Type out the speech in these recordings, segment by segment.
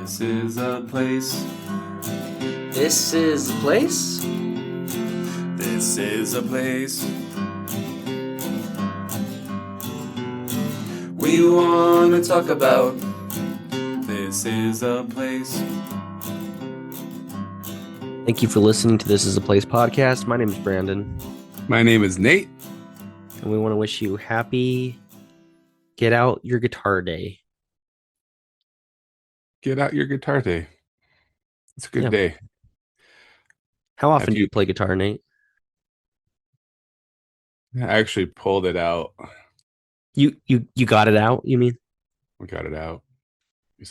This is a place. This is a place? This is a place. We want to talk about. This is a place. Thank you for listening to This is a Place podcast. My name is Brandon. My name is Nate. And we want to wish you happy Get Out Your Guitar Day. Get out your guitar day. It's a good Yeah. day. How often do you play guitar, Nate? I actually pulled it out. You got it out, you mean? We got it out.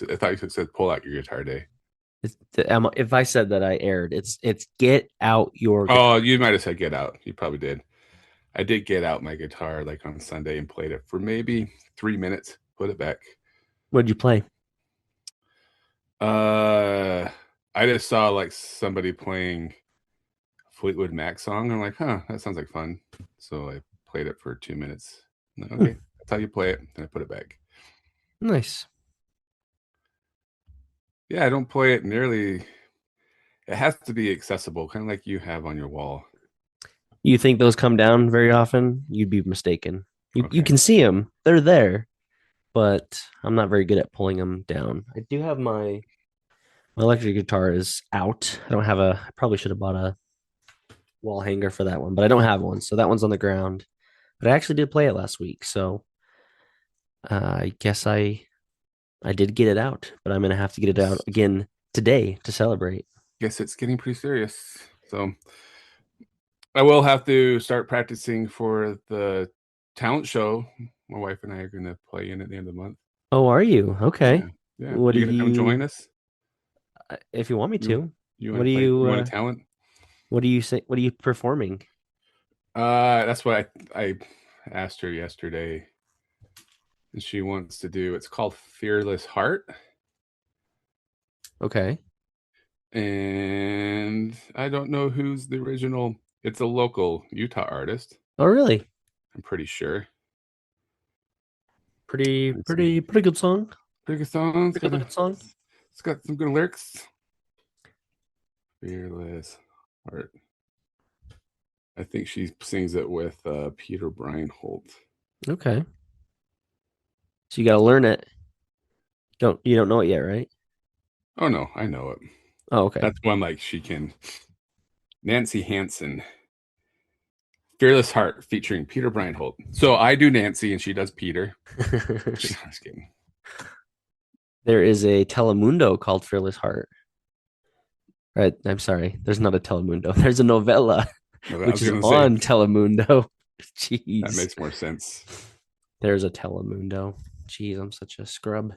I thought you said pull out your guitar day. If I said that, I erred. It's get out your guitar. Oh, you might have said get out. You probably did. I did get out my guitar like on Sunday and played it for maybe 3 minutes. Put it back. What did you play? I just saw like somebody playing Fleetwood Mac song. I'm like, huh, that sounds like fun. So I played it for 2 minutes. Like, okay, that's how you play it. Then I put it back. Nice. Yeah, I don't play it nearly. It has to be accessible, kind of like you have on your wall. You think those come down very often? You'd be mistaken. You can see them. They're there. But I'm not very good at pulling them down. I do have my electric guitar is out. I probably should have bought a wall hanger for that one, but I don't have one. So that one's on the ground. But I actually did play it last week. So I guess I did get it out, but I'm going to have to get it out again today to celebrate. Guess it's getting pretty serious. So I will have to start practicing for the talent show. My wife and I are going to play in at the end of the month. Oh, are you? Okay. Yeah. What are you going to come join us? If you want me to. You want a talent? What do you say? What are you performing? That's what I asked her yesterday. And she wants to do, it's called Fearless Heart. Okay. And I don't know who's the original. It's a local Utah artist. Oh, really? I'm pretty sure. Pretty good song. Pretty good song. Pretty good song. It's got some good lyrics. Fearless Heart. I think she sings it with Peter Breinholt. Okay. So you got to learn it. You don't know it yet, right? Oh no, I know it. Oh, okay. That's one like she can. Nancy Hansen. Fearless Heart featuring Peter Breinholt. So I do Nancy and she does Peter. Just kidding. There is a Telemundo called Fearless Heart. Right? I'm sorry. There's not a Telemundo. There's a novella, which is on Telemundo. Jeez. That makes more sense. There's a Telemundo. Jeez, I'm such a scrub.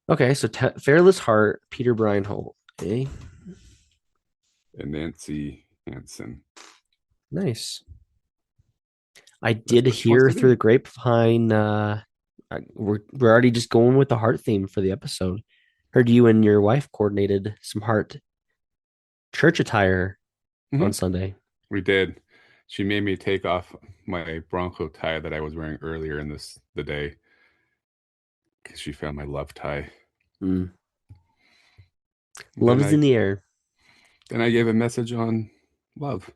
Okay, so Fearless Heart, Peter Breinholt. Okay. And Nancy Hansen. Nice. I did hear through the grapevine. We're already just going with the heart theme for the episode. Heard you and your wife coordinated some heart church attire on Sunday. We did. She made me take off my Bronco tie that I was wearing earlier in the day because she found my love tie. Love is in the air. Then I gave a message on love.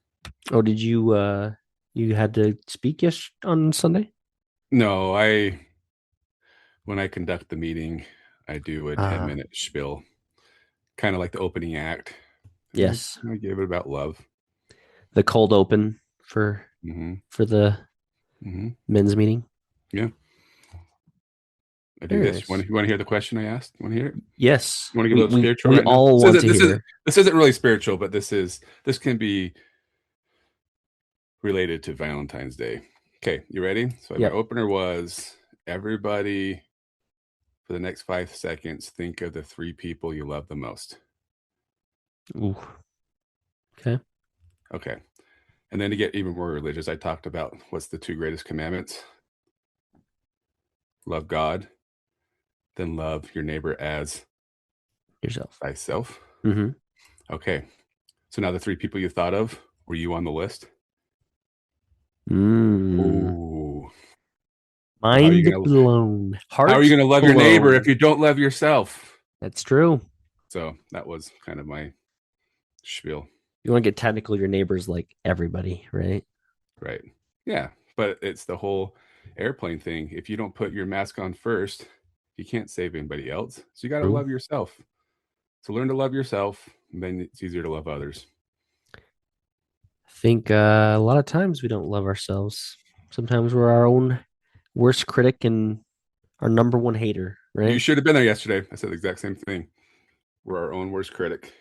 Oh, did you you had to speak on Sunday? No, when I conduct the meeting, I do a 10-minute spiel, kind of like the opening act. Yes. I gave it about love. The cold open for the men's meeting. Yeah. I do this. Nice. You want to hear the question I asked? You want to hear it? Yes. You want to get a little spiritual? We all want to hear. This isn't really spiritual, but this can be related to Valentine's Day. Okay, you ready? So my opener was, everybody, for the next 5 seconds, think of the 3 people you love the most. Ooh. Okay. And then to get even more religious, I talked about what's the 2 greatest commandments. Love God, then love your neighbor as yourself. Thyself. Mm-hmm. Okay. So now the 3 people you thought of, were you on the list? Ooh. Mind blown. How are you going to love your neighbor if you don't love yourself? That's true. So that was kind of my spiel, You want to get technical, your neighbors like everybody, right? right? Yeah, but it's the whole airplane thing. If you don't put your mask on first, you can't save anybody else. So you got to True. love yourself. So learn to love yourself, and then it's easier to love others. I think a lot of times we don't love ourselves. Sometimes we're our own worst critic and our number one hater, You right? should have been there yesterday. I said the exact same thing. We're our own worst critic.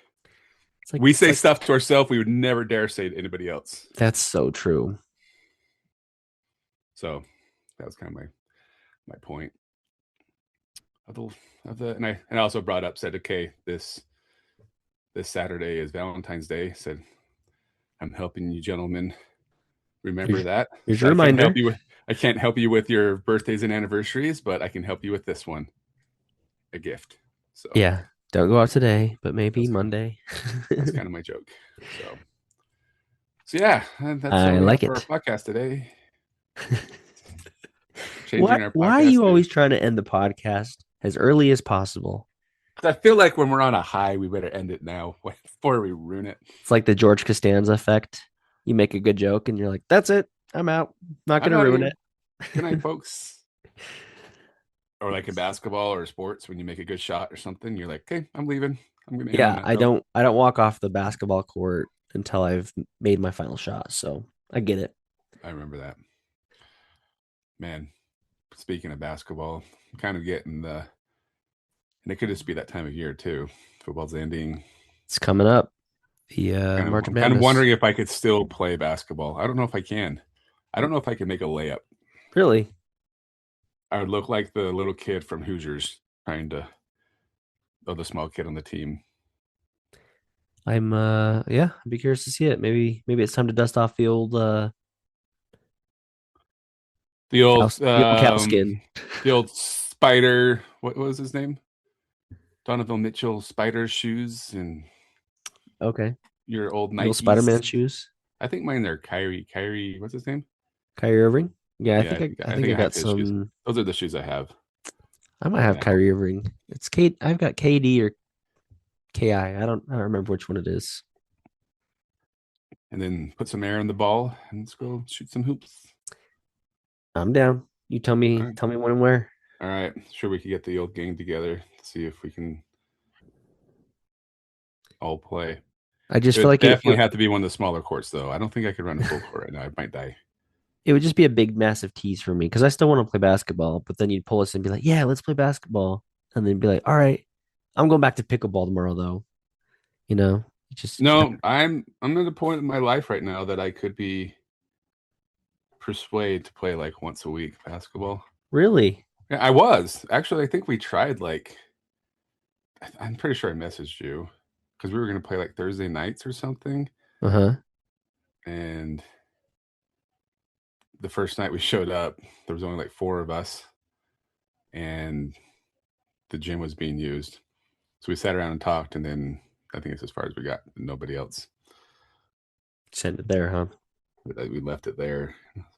It's like We it's say like stuff to ourselves we would never dare say to anybody else. that's so true. So that was kind of my point of the and I also brought up said okay this Saturday is Valentine's Day. Said I'm helping you gentlemen remember Here's, that. here's So your reminder. I can't help you with your birthdays and anniversaries, but I can help you with this one, a gift. So Yeah, don't go out today, but maybe that's kind of Monday. that's kind of my joke. So yeah, and that's all I we have like for our it. podcast today. Why Changing our why are podcast you to always trying to end the podcast as early as possible? I feel like when we're on a high, we better end it now before we ruin it. It's like the George Costanza effect. You make a good joke and you're like, "That's it. I'm out. Not I'm gonna out of ruin here. it." Good night, folks. Or like in basketball or sports, when you make a good shot or something, you're like, okay, I'm leaving. I'm going to end on Yeah, that I note. don't I don't walk off the basketball court until I've made my final shot. So I get it. I remember that. Man, speaking of basketball, I'm kind of getting and it could just be that time of year too. Football's ending. It's coming up. The March I'm kind of Madness. wondering if I could still play basketball. I don't know if I can. I don't know if I can make a layup. Really? I would look like the little kid from Hoosiers trying to, oh, the small kid on the team. I'm yeah, I'd be curious to see it. Maybe it's time to dust off The cow, old, the old cow skin. the old spider. What was his name? Donovan Mitchell spider shoes and Okay. your old The old Spider-Man Nikes. shoes. I think mine are Kyrie. What's his name? Kyrie Irving. Yeah, Yeah, I I think think I I have got his shoes. some. Those are the shoes I have I might right have now. Kyrie Irving. It's Kate. I've got KD or KI. I don't remember which one it is. And then put some air in the ball and let's go shoot some hoops. I'm down. You tell All me right. tell me when and where. All right. Sure, we could get the old gang together to see if we can all play. I just It feel would like definitely have to be one of the smaller courts, though. I don't think I could run a full court right now. I might die. it would just be a big massive tease for me because I still want to play basketball, but then you'd pull us and be like, "Yeah, let's play basketball," and then be like, "All right, I'm going back to pickleball tomorrow, though." You know, it just No, I'm at a point in my life right now that I could be persuaded to play like once a week basketball. really. Yeah, I was actually. I think we tried like I'm pretty sure I messaged you because we were gonna play like Thursday nights or something. Uh-huh. And the first night we showed up, there was only like four of us, and the gym was being used. So we sat around and talked, and then I think it's as far as we got. Nobody else. Send it there, huh? We left it there.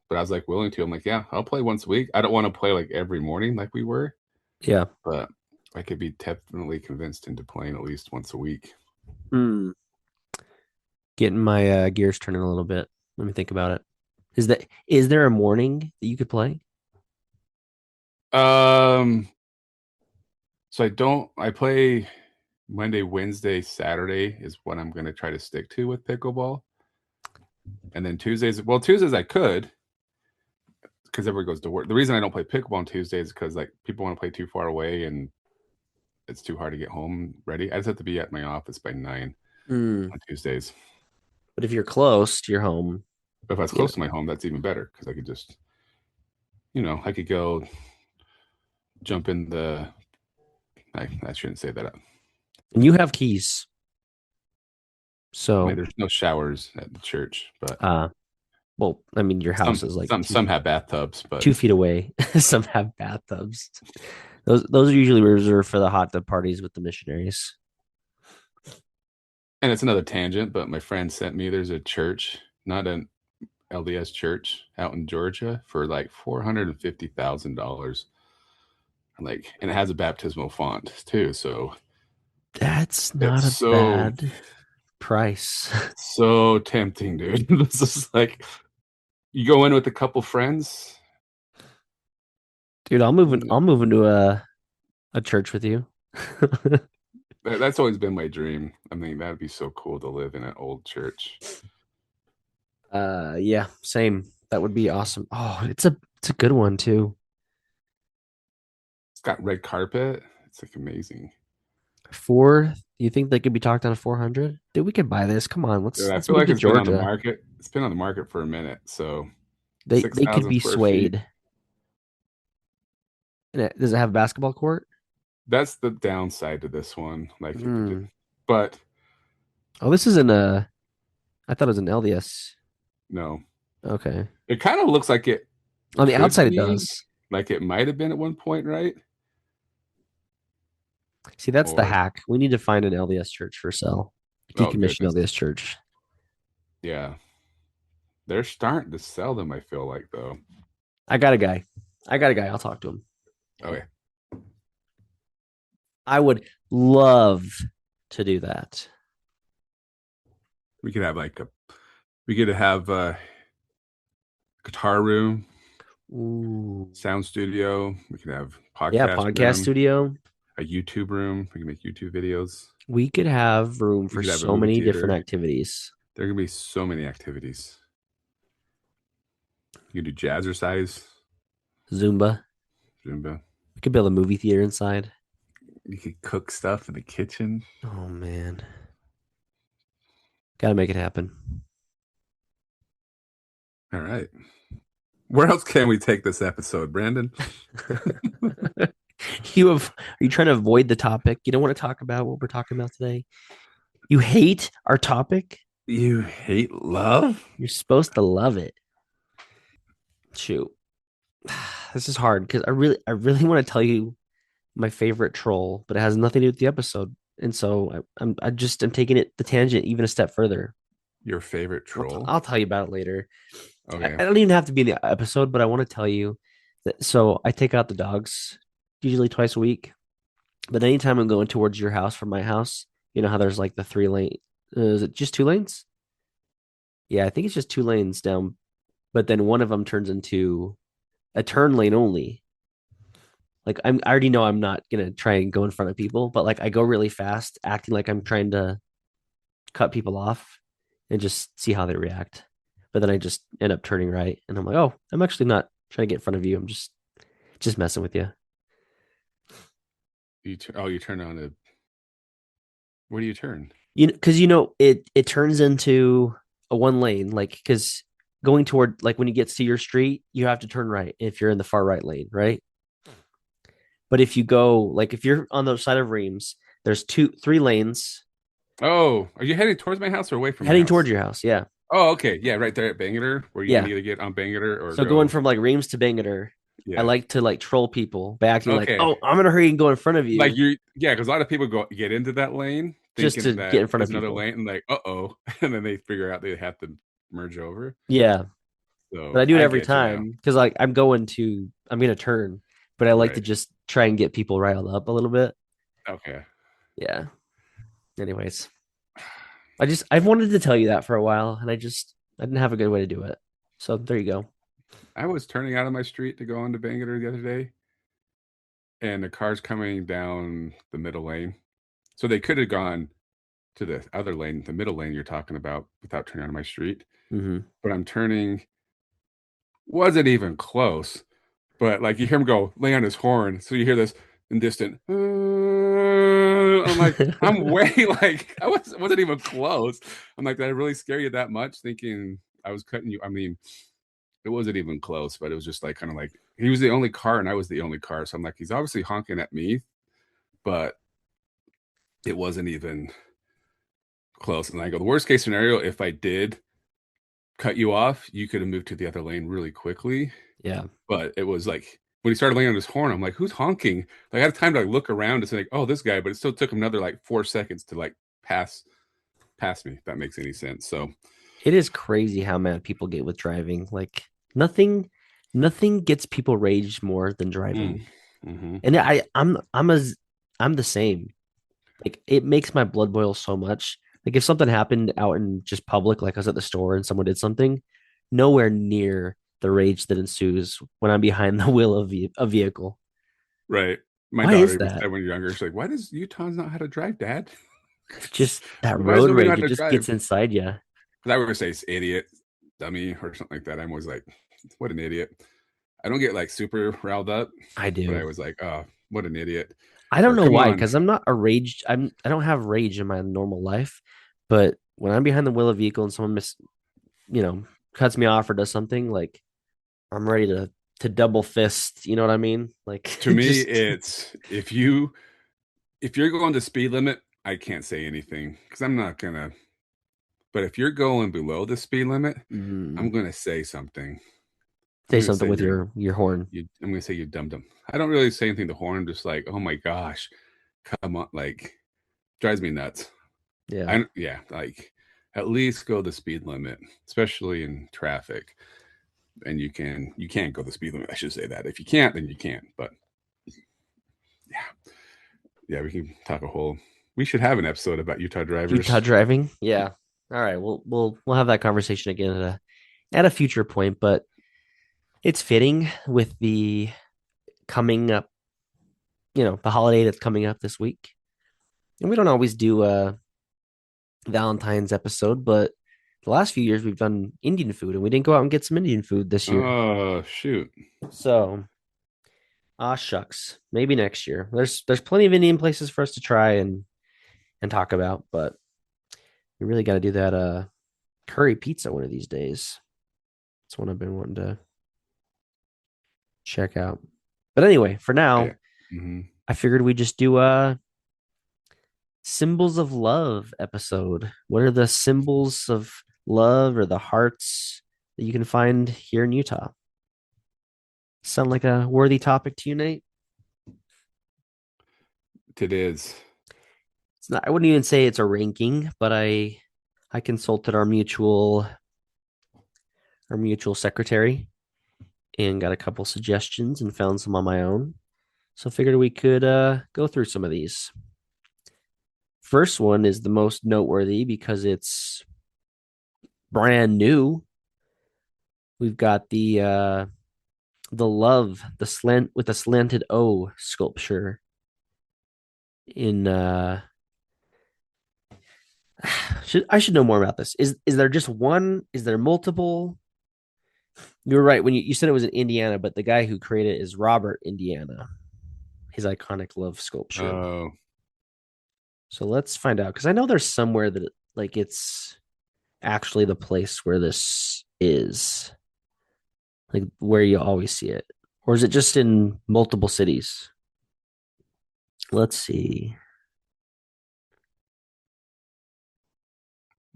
But I was like willing to. I'm like, yeah, I'll play once a week. I don't want to play like every morning like we were, Yeah. but I could be definitely convinced into playing at least once a week. Hmm. Getting my gears turning a little bit. Let me think about it. Is there a morning that you could play? Um, so I play Monday, Wednesday, Saturday is what I'm going to try to stick to with pickleball. And then Tuesdays I could because everybody goes to work. The reason I don't play pickleball on Tuesdays is because like people want to play too far away and it's too hard to get home ready. I just have to be at my office by 9 Hmm. on Tuesdays. But if you're close to your home, But if I was you close to know, my home, that's even better because I could just, I could go jump in the. I shouldn't say that. and you have keys. I mean, So, there's no showers at the church, but uh, well, I mean, your house is like some have bathtubs, but 2 feet away. Some have bathtubs. Those are usually reserved for the hot tub parties with the missionaries. and it's another tangent. But my friend sent me there's a church, not an LDS church out in Georgia for like $450,000. Like, and it has a baptismal font too. So That's not It's a bad price. so tempting, dude. This is like you go in with a couple friends. Dude, Mm, I'll move into a church with you. that's always been my dream. I mean, that'd be so cool to live in an old church. Yeah, same. That would be awesome. Oh, it's a good one too. It's got red carpet. It's like amazing. Four, you think they could be talked on a 400? Dude, we could buy this. Come on, Dude, I let's feel move like to it's been on the Georgia. market. It's been on the market for a minute. So They could 6,000 be square feet. swayed. Does it have a basketball court? That's the downside to this one. Like if you did, Hmm. but Oh, this isn't a. I thought it was an LDS. no, Okay. it kind of looks like it On the could outside, it be, does. like it might have been at one point, right? See, that's the Or, hack. We need to find an LDS church for sale. oh Decommission goodness. LDS church. Yeah. They're starting to sell them, I feel like, though. I got a guy. I got a guy. I'll talk to him. Okay. I would love to do that. We could have like a, we could have a guitar room, Ooh. sound studio. We could have Yeah, podcast podcast room, studio. a YouTube room. We can make YouTube videos. We could have room We for could have a so movie many different theater. activities. There can be so many activities. You can do jazzercise, Zumba. Zumba. We could build a movie theater inside. You could cook stuff in the kitchen. Oh man. Gotta make it happen. All right. Where else can we take this episode, Brandon? Are you trying to avoid the topic? You don't want to talk about what we're talking about today? You hate our topic? You hate love? You're supposed to love it. Shoot. This is hard because I really want to tell you my favorite troll, but it has nothing to do with the episode. And so I'm taking it the tangent even a step further. Your favorite troll? I'll tell you about it later. Okay. I don't even have to be in the episode, but I want to tell you that. So I take out the dogs usually twice a week, but anytime I'm going towards your house from my house, you know how there's like the 3 lane. Is it just 2 lanes? Yeah, I think it's just 2 lanes down, but then one of them turns into a turn lane only. Like I already know I'm not gonna try and go in front of people, but like I go really fast, acting like I'm trying to cut people off and just see how they react. But then I just end up turning right, and I'm like, oh, I'm actually not trying to get in front of you. I'm just messing with you. You turn on a. Where do you turn? You know, because it turns into a 1 lane, like because going toward like when you get to your street, you have to turn right if you're in the far right lane, right? But if you go like if you're on the side of Reams, there's 3 lanes Oh, are you heading towards my house or away from my heading towards house? your house. Yeah, Oh, okay. Yeah, right there at Bangor, where you can yeah. either get on Bangor or So going go. from like Reams to Bangor, I Yeah. like to like troll people by acting like, Okay. oh, I'm gonna hurry and go in front of Like you yeah, because a lot of people get into that lane just to thinking get that in front of it's another people. lane, and like, uh-oh, and then they figure out they have to merge over. Yeah, but So I do it I every get you now. time because like I'm gonna turn, but I like to Right. just try and get people riled up a little bit. Okay. Yeah. Anyways, I've wanted to tell you that for a while, and I didn't have a good way to do it. So there you go. I was turning out of my street to go onto Bangor the other day, and the car's coming down the middle lane. So they could have gone to the other lane, the middle lane you're talking about, without turning onto my street. Hmm. But I'm turning, wasn't even close. But like you hear him go lay on his horn, so you hear this in distant. I'm like, I'm way like wasn't even close. I'm like, did I really scare you that much? Thinking I was cutting you. I mean, it wasn't even close, but it was just like kind of like he was the only car and I was the only car. So I'm like, he's obviously honking at me, but it wasn't even close. And I go, the worst case scenario, if I did cut you off, you could have moved to the other lane really quickly. Yeah. But it was like when he started laying on his horn, I'm like, who's honking? Like I had time to like look around and say, like, oh, this guy, but it still took him another like 4 seconds to like pass me, if that makes any sense. So It is crazy how mad people get with driving. Like nothing, nothing gets people rage more than mm, driving. mm-hmm. And I'm the same. Like it makes my blood boil so much. Like if something happened out in just public, like I was at the store and someone did something, nowhere near the rage that ensues when I'm behind the wheel of a vehicle. Right. My Why daughter is even that? said when you're younger, she's like, "Why does Utah not know how to drive, Dad? It's just that Why does road nobody know how rage. It to just drive?" gets inside you. Because I would say it's idiot, dummy, or something like that. I'm always like, "What an idiot." I don't get like super riled up, I but I do. was like, "Oh, what an idiot." I don't Or know come why, on. because I'm not a rage. I don't have rage in my normal life, but when I'm behind the wheel of a vehicle and someone you know, cuts me off or does something, like I'm ready to double fist. You know what I mean? Like To me, just it's if you're going the speed limit, I can't say anything because I'm not gonna. But if you're going below the speed limit, I'm mm, gonna say something. I'm say gonna something say with your horn. I'm gonna say you dum dum. I don't really say anything to horn. I'm just like, oh my gosh, come on, like drives me nuts. Yeah. I yeah, like at least go the speed limit, especially in traffic. And you can't go the speed limit. I should say that. If you can't, then you can't. But yeah, yeah, we can talk a whole. We should have an episode about Utah Utah drivers. driving. Yeah. All right. We'll have that conversation again at a future point, but it's fitting with the coming up, the holiday that's coming up this week. And we don't always do a Valentine's episode, but the last few years we've done Indian food and we didn't go out and get some Indian food this year. Oh shoot! So, shucks. Maybe next year. There's plenty of Indian places for us to try and talk about, but we really got to do that curry pizza one of these days. It's one I've been wanting to check out. But anyway, for Yeah. now, Mm-hmm. I figured we just do a symbols of love episode. What are the symbols of love or the hearts that you can find here in Utah? Sound like a worthy topic to you, Nate? It is. It's not, I wouldn't even say it's a ranking, but I consulted our mutual secretary and got a couple suggestions and found some on my own. So figured we could go through some of these. First one is the most noteworthy because it's brand new. We've got the love, the slant with the slanted O sculpture in I should know more about this. Is there just one? Is there multiple? You were right when you said it was in Indiana, but the guy who created it is Robert Indiana, his iconic love sculpture. Oh, So let's find out because I know there's somewhere that like it's actually the place where this is, like where you always see it, or is it just in multiple cities? Let's see.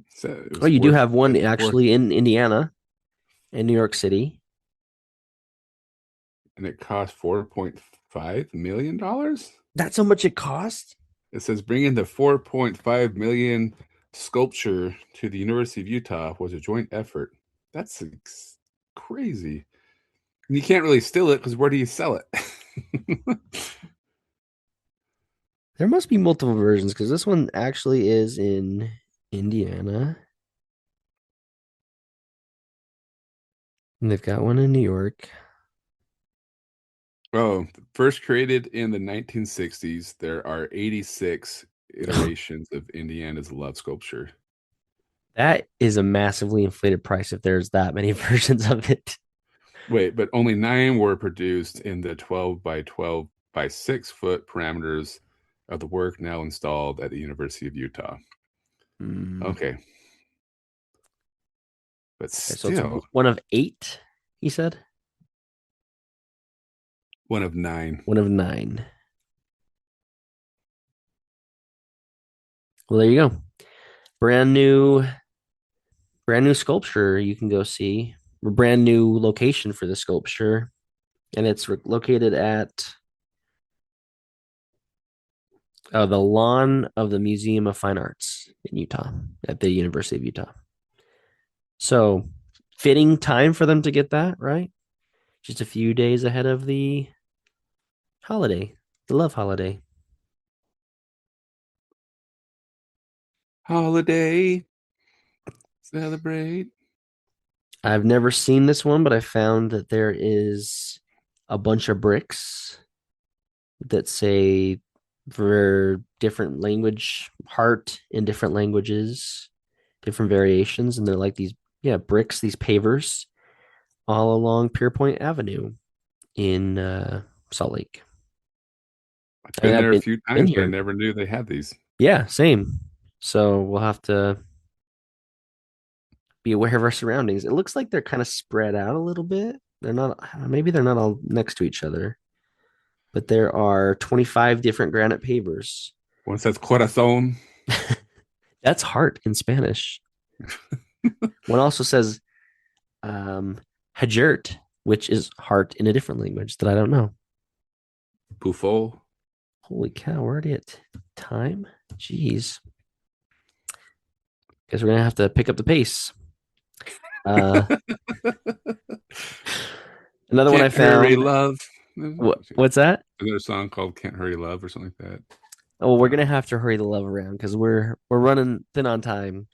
so it Oh, was you do fourth. have one Fourth, actually in Indiana and New York City. and it cost $4.5 million. That's how much it cost. It says bringing the 4.5 million sculpture to the University of Utah was a joint effort. That's crazy. And you can't really steal it because where do you sell it? There must be multiple versions because this one actually is in Indiana. And they've got one in New York. Oh, first created in the 1960s, there are 86 iterations of Indiana's love sculpture. That is a massively inflated price if there's that many versions of it. Wait, but only nine were produced in the 12 by 12 by 6 foot parameters of the work now installed at the University of Utah. Hmm. Okay, but Okay, so it's still one of eight, he said. one of nine. One of nine. Well, there you go. Brand new, brand new sculpture you can go see. A brand new location for the sculpture. And it's located at the lawn of the Museum of Fine Arts in Utah at the University of Utah. So, fitting time for them to get that, right? Just a few days ahead of the holiday, the love holiday. Holiday, celebrate. I've never seen this one, but I found that there is a bunch of bricks that say for different language, heart in different languages, different variations. And they're like these, yeah, bricks, these pavers all along Pierpoint Avenue in Salt Lake. I've I mean, been I've there a been few been times, but I here. never knew they had these. Yeah, same. So we'll have to be aware of our surroundings. It looks like they're kind of spread out a little bit. They're not, maybe they're not all next to each other, but there are 25 different granite pavers. One says corazon. That's heart in Spanish. One also says um, hajert, which is heart in a different language that I don't know. Buffo. Holy cow, we're already at time? Jeez. Guess we're going to have to pick up the pace. Uh, Another one I Can't hurry, found. love. What's that? Another song called "Can't Hurry, Love" or something like that. Oh, well, we're Uh, gonna have to hurry the love around because we're running thin on time.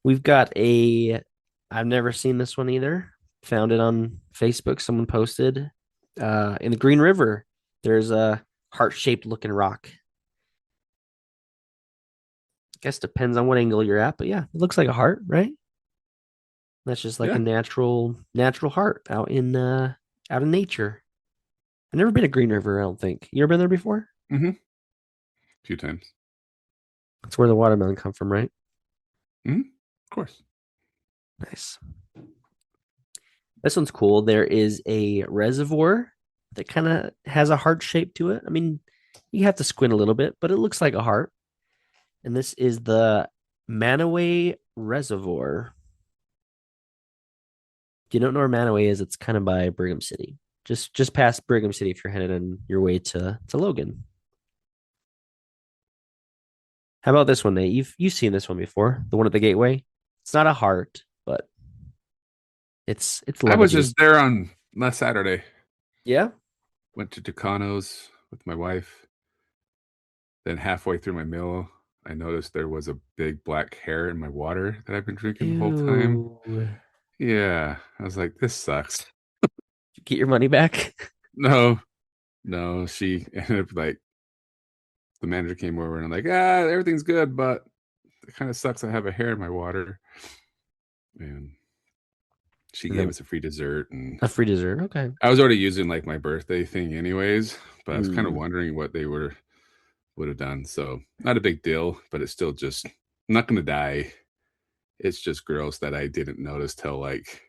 We've got a. I've never seen this one either. Found it on Facebook. Someone posted. In the Green River, there's a heart-shaped looking rock. I guess depends on what angle you're at, but yeah, it looks like a heart, right? That's just like a yeah. natural heart out in nature. I've never been to Green River. I don't think you ever been there before. Mm-hmm. A few times. That's where the watermelon come from, right? Mm-hmm. Of course. Nice. This one's cool. There is a reservoir that kind of has a heart shape to it. I mean, you have to squint a little bit, but it looks like a heart. And this is the Manaway Reservoir. If you don't know where Manaway is, it's kind of by Brigham City. Just past Brigham City if you're headed on your way to Logan. How about this one, Nate? You've seen this one before, the one at the Gateway. It's not a heart, but it's I was lovely. just there on last Saturday. Yeah. Went to Tucano's with my wife. Then halfway through my meal, I noticed there was a big black hair in my water that I've been drinking the whole time. Ew. Did Yeah, I was like, this sucks. you get your money back? No, no. She ended up like the manager came over and I'm like, everything's good, but it kind of sucks. I have a hair in my water, and she And gave then us a free dessert, and a free dessert. Okay. I was already using like my birthday thing anyways, but I was kind of Mm. wondering what they would have done. So not a big deal, but it's still just I'm not gonna die. It's just gross that I didn't notice till like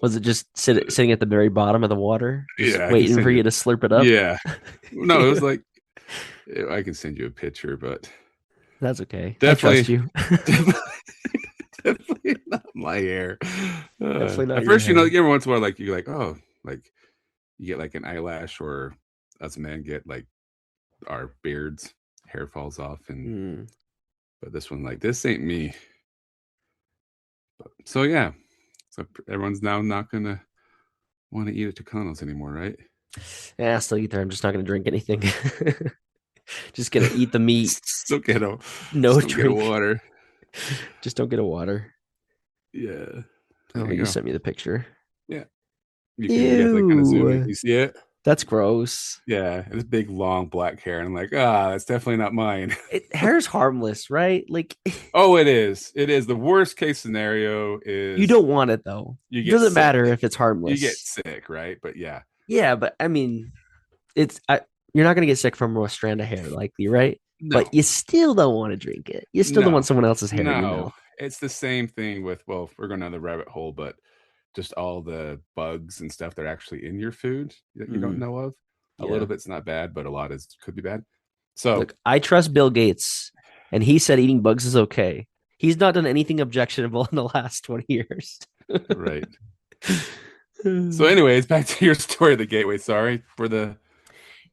Was it just uh, sitting at the very bottom of the water, just yeah, I can waiting send for you. you to slurp it up? Yeah, no, it was like I can send you a picture, but That's okay. I trust definitely, you. definitely, definitely not my hair. Definitely not At your first, hair. every once in a while, like you're like, oh, like you get like an eyelash, or us men get like our beards, hair falls off, and Mm. but this one, like this ain't me. So yeah, so everyone's now not gonna want to eat at Tucano's anymore, right? Yeah, I'll still eat there. I'm just not gonna drink anything. Just gonna eat the meat. Still get a, No still get a drink. water. Just don't get a water. Yeah, Oh, there you you go. sent me the picture. Yeah, you can definitely kind of zoom in. Ew. You see it? That's gross. Yeah, it's big, long black hair, and I'm like, that's definitely not mine. Hair's harmless, right? Like Oh, it is. It is. The worst case scenario you is don't want it though. you It get doesn't matter sick. if it's You get harmless. sick, right? But yeah, Yeah, but I mean, you're not gonna get sick from a strand of hair, likely, right? no, But you still don't want to drink it. You still don't want no, someone else's hair in your no. mouth. It's the same thing with, well, we're going down the rabbit hole, but just all the bugs and stuff that are actually in your food that you don't Mm, know of. A little yeah. bit's not bad, but a lot is could be bad. So, Look, I trust Bill Gates, and he said eating bugs is okay. He's not done anything objectionable in the last 20 years. right. So, anyways, back to your story of the gateway. Sorry for the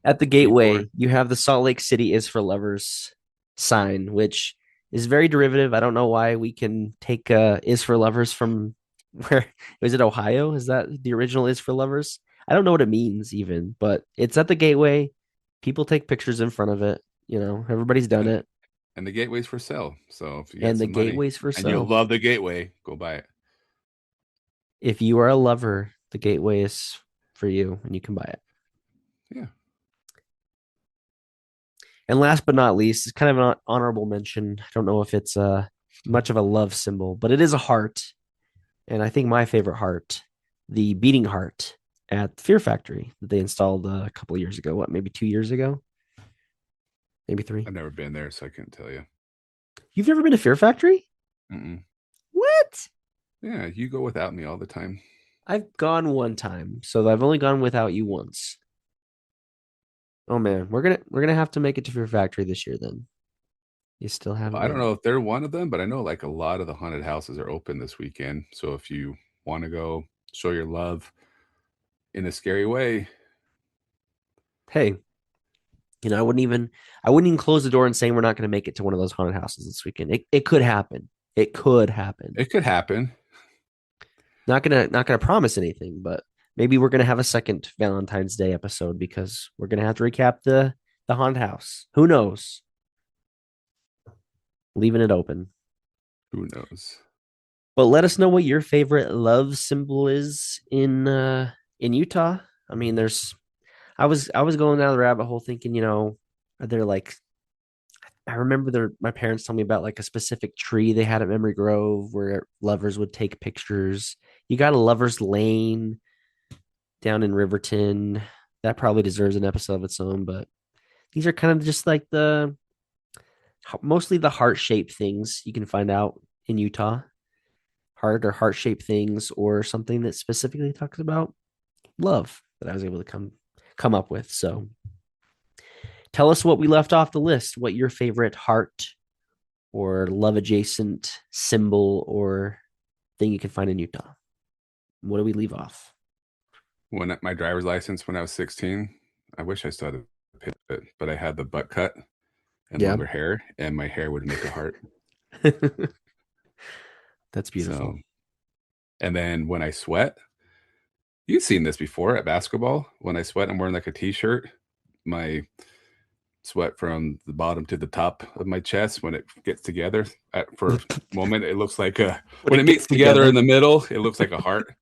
At the detour. gateway, you have the Salt Lake City is for lovers sign, which is very derivative. I don't know why we can take is for lovers from where is it Ohio? Is that the original is for lovers? I don't know what it means even, but it's at the gateway. People take pictures in front of it. Everybody's done I, it. And the gateway's for sale. So if you got And the some money gateway's for and you sale. love the gateway, go buy it. If you are a lover, the gateway is for you and you can buy it. Yeah. And last but not least, it's kind of an honorable mention. I don't know if it's much of a love symbol, but it is a heart. And I think my favorite heart, the beating heart at Fear Factory that they installed a couple of years ago. What, maybe 2 years ago? Maybe three. I've never been there, so I couldn't tell you. You've never been to Fear Factory? Mm-mm. What? Yeah, you go without me all the time. I've gone one time, so I've only gone without you once. Oh man, we're gonna have to make it to Fear Factory this year then. You still haven't Well, I don't been. know if they're one of them, but I know like a lot of the haunted houses are open this weekend. So if you want to go show your love in a scary way, Hey, I wouldn't even close the door and say we're not gonna make it to one of those haunted houses this weekend. It could happen. It could happen. it could happen. Not gonna promise anything, but maybe we're gonna have a second Valentine's Day episode because we're gonna have to recap the haunted house. Who knows? Leaving it open. Who knows? But let us know what your favorite love symbol is in Utah. I mean, I was going down the rabbit hole thinking, are there like I remember my parents told me about like a specific tree they had at Memory Grove where lovers would take pictures. You got a lover's lane down in Riverton. That probably deserves an episode of its own, but these are kind of just like mostly the heart-shaped things you can find out in Utah. Heart or heart-shaped things or something that specifically talks about love that I was able to come up with. So tell us what we left off the list, what your favorite heart or love adjacent symbol or thing you can find in Utah. What do we leave off? When my driver's license when I was 16, I wish I still had a pit, but I had the butt cut and Yeah. longer hair, and my hair would make a heart. That's So, beautiful. and then when I sweat, you've seen this before at basketball. When I sweat, I'm wearing like a t-shirt. My sweat from the bottom to the top of my chest when it gets together for a moment it looks like a When when it it gets meets together in together. the middle it looks like a heart.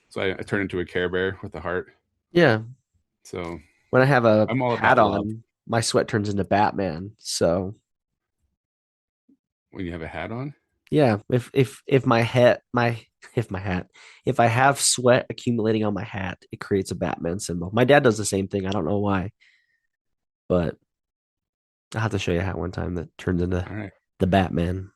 So I turn into a Care Bear with a heart. Yeah. So When I have a I'm all hat about love. on, my sweat turns into Batman. So When you have a hat on, yeah, if my hat my if my hat if I have sweat accumulating on my hat, it creates a Batman symbol. My dad does the same thing. I don't know why, but I'll have to show you a hat one time that turns into all right, the Batman.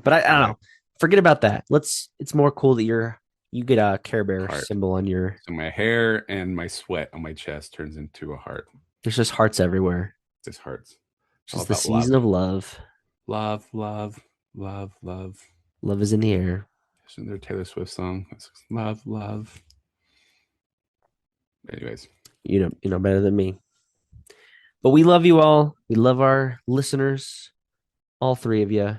But I all don't right, know. Forget about that. It's more cool that you get a Care Bear heart. symbol on your. So my hair and my sweat on my chest turns into a heart. There's just hearts everywhere. Just hearts. It's All just the about love. season of love. Love, love, love. Love is in the air. Isn't there a Taylor Swift song? It's love. Anyways, You know better than me. But we love you all. We love our listeners, all three of you.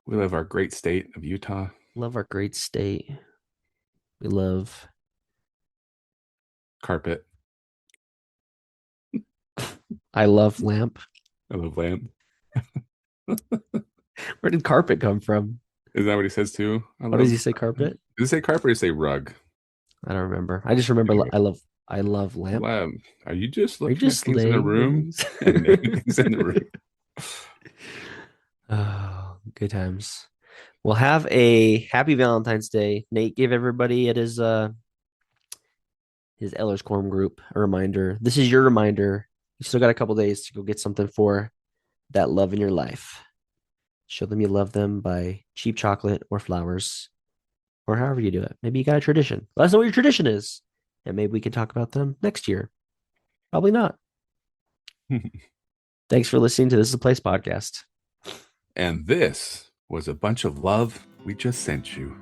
we love our great state of Utah. Love our great state. We love. Carpet. I love lamp. I love lamp. Where did carpet come from? Is that what he says too? I How does he love. say carpet? Does it say carpet or say rug? I don't remember. I just remember Anyway, I love lamp. lamp. Are you just Are you looking at just things in the laying room things? and naming things in the room? Oh, good times. Well, have a happy Valentine's Day. Nate gave everybody at his Eller's Quorum group a reminder. This is your reminder. You still got a couple days to go get something for that love in your life. Show them you love them by cheap chocolate or flowers or however you do it. Maybe you got a tradition. Let us know what your tradition is, and maybe we can talk about them next year. Probably not. Thanks for listening to This is a Place podcast. And this was a bunch of love we just sent you.